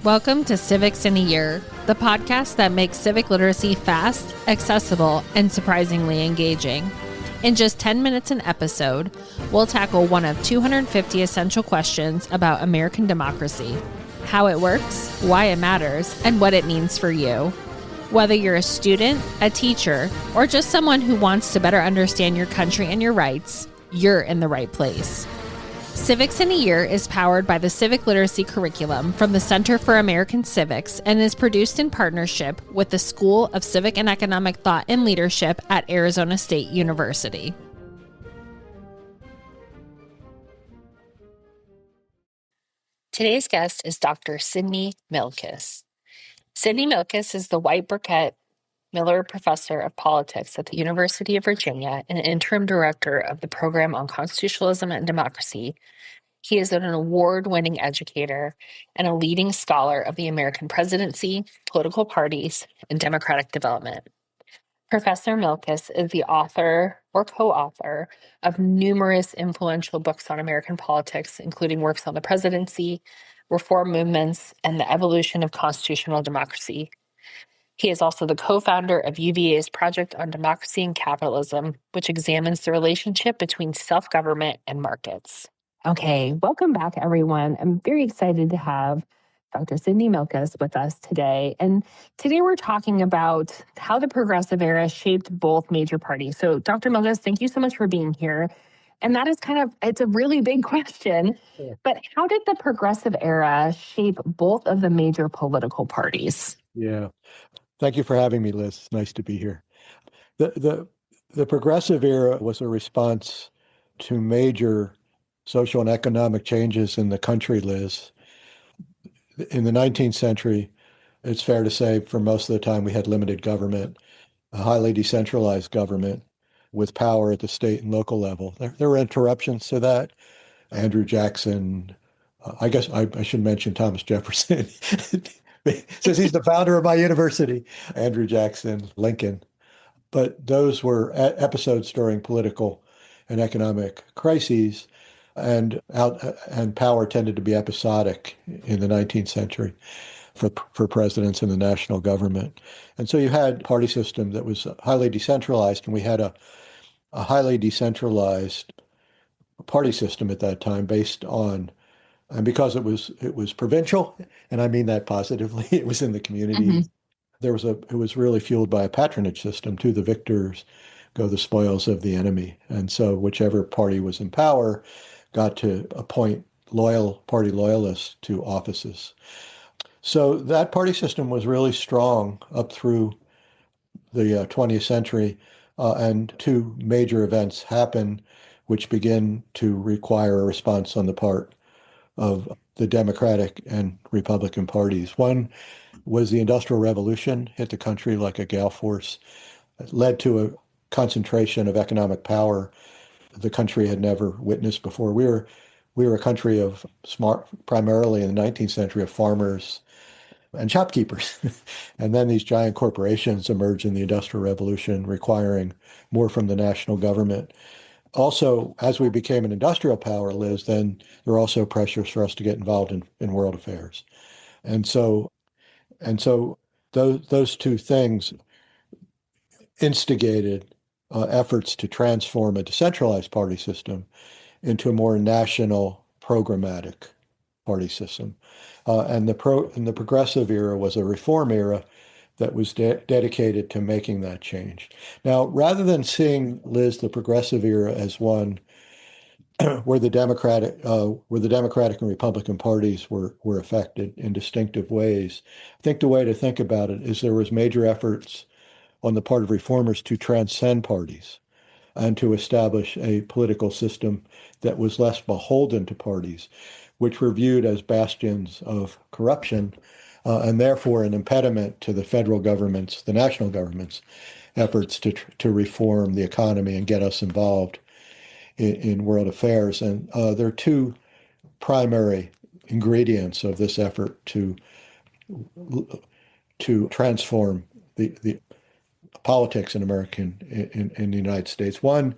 Welcome to Civics in a Year, the podcast that makes civic literacy fast, accessible, and surprisingly engaging. In just 10 minutes an episode, we'll tackle one of 250 essential questions about American democracy, how it works, why it matters, and what it means for you. Whether you're a student, a teacher, or just someone who wants to better understand your country and your rights, you're in the right place. Civics in a Year is powered by the Civic Literacy Curriculum from the Center for American Civics and is produced in partnership with the School of Civic and Economic Thought and Leadership at Arizona State University. Today's guest is Dr. Sydney Milkis. Sydney Milkis is the White Burkett Miller Professor of Politics at the University of Virginia and interim director of the Program on Constitutionalism and Democracy. He is an award-winning educator and a leading scholar of the American presidency, political parties, and democratic development. Professor Milkis is the author or co-author of numerous influential books on American politics, including works on the presidency, reform movements, and the evolution of constitutional democracy. He is also the co-founder of UVA's Project on Democracy and Capitalism, which examines the relationship between self-government and markets. Okay, welcome back, everyone. I'm very excited to have Dr. Sydney Milkis with us today. And today we're talking about how the progressive era shaped both major parties. So, Dr. Milkis, thank you so much for being here. And that is it's a really big question. But how did the progressive era shape both of the major political parties? Yeah. Thank you for having me, Liz. It's nice to be here. The progressive era was a response to major social and economic changes in the country, Liz. In the 19th century, it's fair to say for most of the time we had limited government, a highly decentralized government with power at the state and local level. There were interruptions to that. Andrew Jackson, I guess I should mention Thomas Jefferson, since he's the founder of my university, Andrew Jackson, Lincoln. But those were episodes during political and economic crises, and power tended to be episodic in the 19th century for presidents and the national government. And so you had a party system that was highly decentralized, and we had a highly decentralized party system at that time based on, and because it was provincial, and I mean that positively, it was in the community. Mm-hmm. It was really fueled by a patronage system. To the victors go the spoils of the enemy. And so whichever party was in power got to appoint party loyalists to offices. So that party system was really strong up through the 20th century, and two major events happen which begin to require a response on the part of the Democratic and Republican parties. One was the Industrial Revolution, hit the country like a gale force. It led to a concentration of economic power the country had never witnessed before. We were a country of primarily in the 19th century, of farmers and shopkeepers. And then these giant corporations emerged in the Industrial Revolution, requiring more from the national government. Also, as we became an industrial power, Liz, then there were also pressures for us to get involved in world affairs. And so those two things instigated efforts to transform a decentralized party system into a more national programmatic party system. And the progressive era was a reform era that was dedicated to making that change. Now, rather than seeing, Liz, the progressive era as one where the Democratic and Republican parties were affected in distinctive ways, I think the way to think about it is there was major efforts on the part of reformers to transcend parties and to establish a political system that was less beholden to parties, which were viewed as bastions of corruption, and therefore an impediment to the federal government's, the national government's efforts to reform the economy and get us involved in world affairs. And there are two primary ingredients of this effort to transform the politics in the United States. One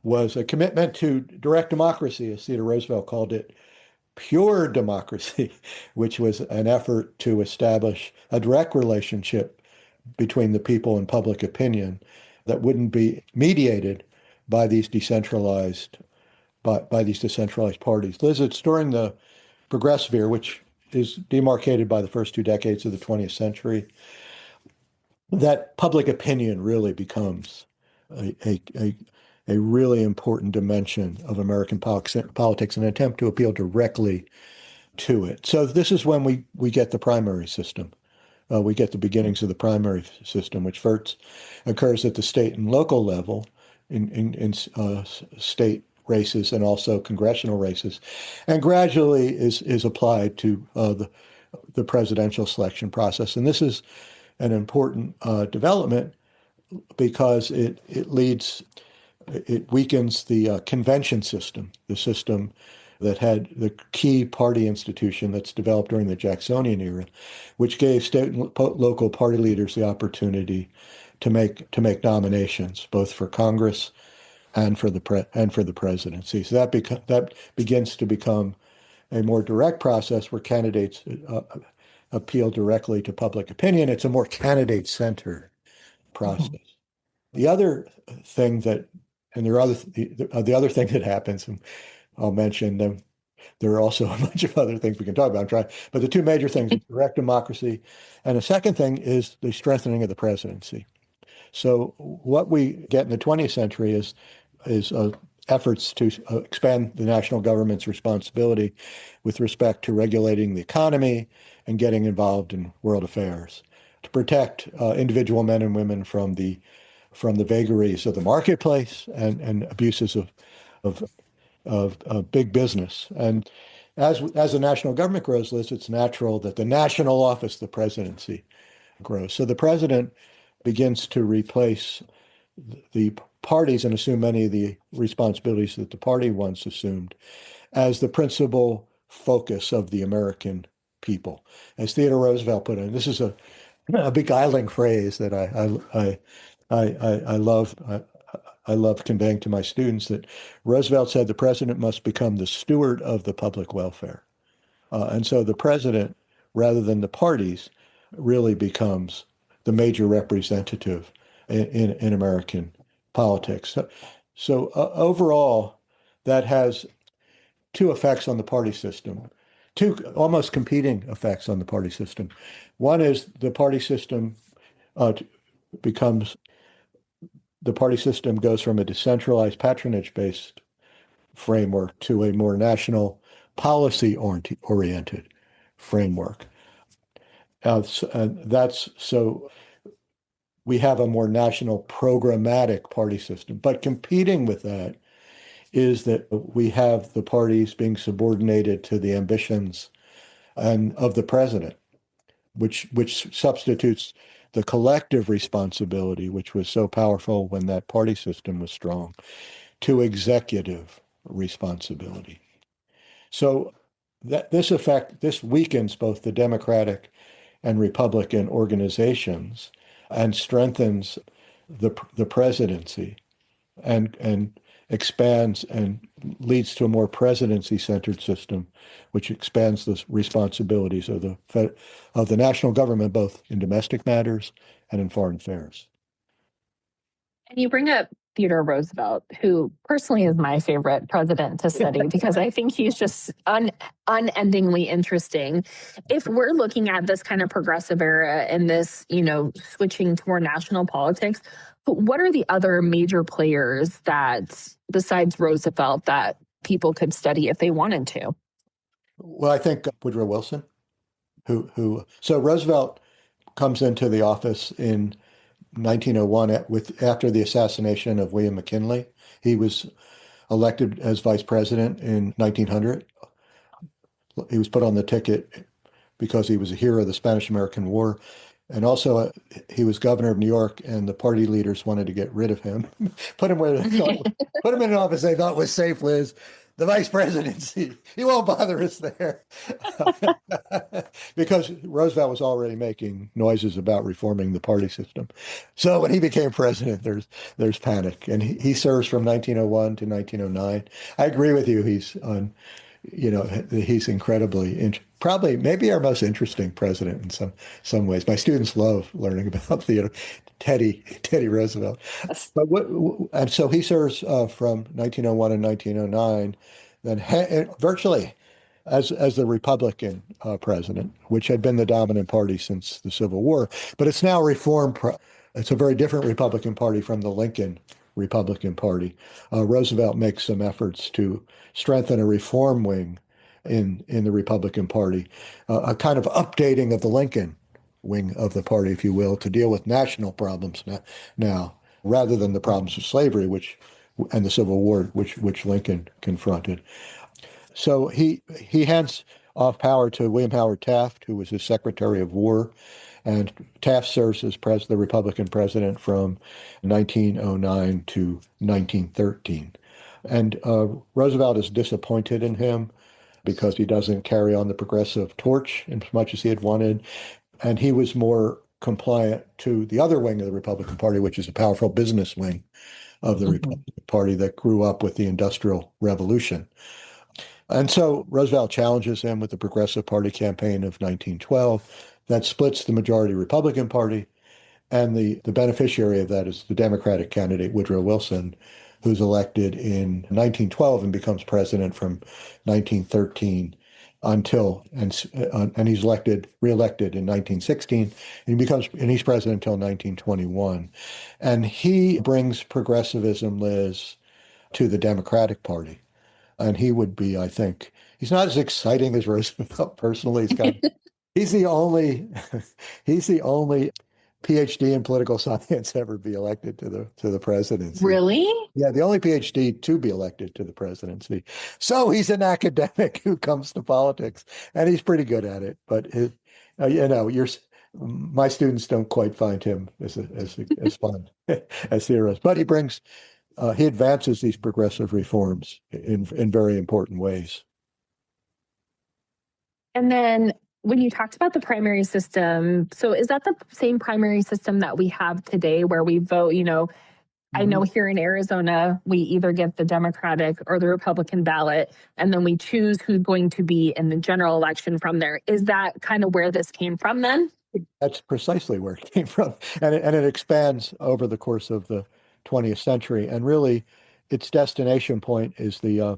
was a commitment to direct democracy, as Theodore Roosevelt called it, pure democracy, which was an effort to establish a direct relationship between the people and public opinion that wouldn't be mediated by these decentralized by these decentralized parties. Liz, it's during the progressive era, which is demarcated by the first 2 decades of the 20th century, that public opinion really becomes a, a, a, a really important dimension of American politics, an attempt to appeal directly to it. So this is when we get the primary system. We get the beginnings of the primary system, which first occurs at the state and local level in state races and also congressional races, and gradually is applied to the presidential selection process. And this is an important development because it weakens the convention system, the system that had the key party institution that's developed during the Jacksonian era, which gave state and local party leaders the opportunity to make nominations, both for Congress and for the presidency. So that begins to become a more direct process where candidates appeal directly to public opinion. It's a more candidate-centered process. The other thing that, and there are the other thing that happens, and I'll mention them. There are also a bunch of other things we can talk about. I'm trying, but the two major things are direct democracy, and the second thing is the strengthening of the presidency. So what we get in the 20th century is efforts to expand the national government's responsibility with respect to regulating the economy and getting involved in world affairs, to protect individual men and women from the vagaries of the marketplace and abuses of big business. And as the national government grows, Liz, it's natural that the national office, the presidency, grows. So the president begins to replace the parties and assume many of the responsibilities that the party once assumed as the principal focus of the American people. As Theodore Roosevelt put it, this is a beguiling phrase that I love. I love conveying to my students that Roosevelt said the president must become the steward of the public welfare. And so the president, rather than the parties, really becomes the major representative in American politics. So overall, that has two effects on the party system, two almost competing effects on the party system. One is becomes the party system goes from a decentralized patronage-based framework to a more national policy-oriented framework. That's so we have a more national programmatic party system. But competing with that is that we have the parties being subordinated to the ambitions and of the president, which substitutes the collective responsibility, which was so powerful when that party system was strong, to executive responsibility. So this weakens both the Democratic and Republican organizations and strengthens the presidency and expands and leads to a more presidency-centered system, which expands the responsibilities of the national government, both in domestic matters and in foreign affairs. And you bring up Theodore Roosevelt, who personally is my favorite president to study because I think he's just unendingly interesting. If we're looking at this kind of progressive era and this, switching to more national politics, what are the other major players that, besides Roosevelt, that people could study if they wanted to? Well, I think Woodrow Wilson, so Roosevelt comes into the office in 1901 after the assassination of William McKinley. He was elected as vice president in 1900. He was put on the ticket because he was a hero of the Spanish-American War. And also, he was governor of New York, and the party leaders wanted to get rid of him, put him in an office they thought was safe, Liz. The vice presidency. He won't bother us there. Because Roosevelt was already making noises about reforming the party system. So when he became president, there's panic. And he serves from 1901 to 1909. I agree with you. he's probably maybe our most interesting president in some ways. My students love learning about Teddy Roosevelt. Yes. But and so he serves from 1901 and 1909, then virtually as the Republican president, which had been the dominant party since the Civil War. But it's now it's a very different Republican Party from the Lincoln Republican Party. Roosevelt makes some efforts to strengthen a reform wing in the Republican Party, a kind of updating of the Lincoln wing of the party, if you will, to deal with national problems now, rather than the problems of slavery, and the Civil War, which Lincoln confronted. So he hands off power to William Howard Taft, who was his Secretary of War, and Taft serves as the Republican president from 1909 to 1913. And Roosevelt is disappointed in him because he doesn't carry on the progressive torch as much as he had wanted. And he was more compliant to the other wing of the Republican Party, which is a powerful business wing of the Republican Party that grew up with the Industrial Revolution. And so Roosevelt challenges him with the Progressive Party campaign of 1912. That splits the majority Republican Party. And the beneficiary of that is the Democratic candidate, Woodrow Wilson, who's elected in 1912 and becomes president from 1913 and he's reelected in 1916, and he's president until 1921. And he brings progressivism, Liz, to the Democratic Party. And he would be, I think, he's not as exciting as Roosevelt personally. He's the only PhD in political science ever be elected to the presidency. Really? Yeah, the only PhD to be elected to the presidency. So he's an academic who comes to politics, and he's pretty good at it. But my students don't quite find him as fun as heroes. But he advances these progressive reforms in very important ways. And then when you talked about the primary system, so is that the same primary system that we have today where we vote, I know here in Arizona, we either get the Democratic or the Republican ballot, and then we choose who's going to be in the general election from there. Is that kind of where this came from then? That's precisely where it came from. And it expands over the course of the 20th century. And really, its destination point is the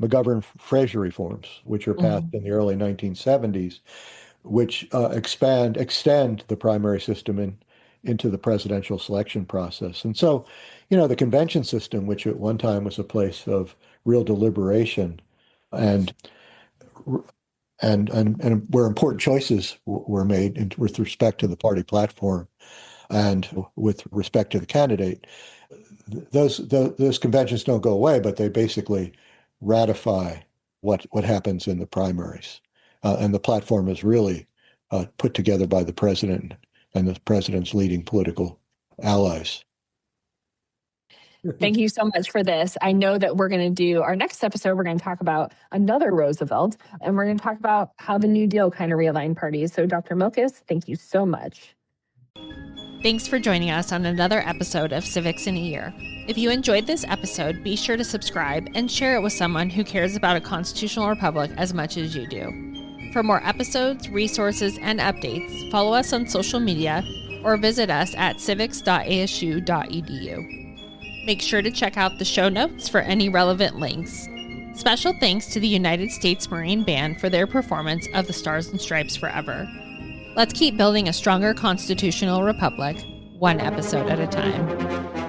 McGovern-Fraser reforms, which are passed in the early 1970s, which extend the primary system into the presidential selection process. And so, the convention system, which at one time was a place of real deliberation and where important choices were made with respect to the party platform and with respect to the candidate, those conventions don't go away, but they basically ratify what happens in the primaries. And the platform is really put together by the president and the president's leading political allies. Thank you so much for this. I know that we're going to do our next episode. We're going to talk about another Roosevelt, and we're going to talk about how the New Deal kind of realigned parties. So, Dr. Milkis, thank you so much. Thanks for joining us on another episode of Civics in a Year. If you enjoyed this episode, be sure to subscribe and share it with someone who cares about a constitutional republic as much as you do. For more episodes, resources, and updates, follow us on social media or visit us at civics.asu.edu. Make sure to check out the show notes for any relevant links. Special thanks to the United States Marine Band for their performance of the Stars and Stripes Forever. Let's keep building a stronger constitutional republic, one episode at a time.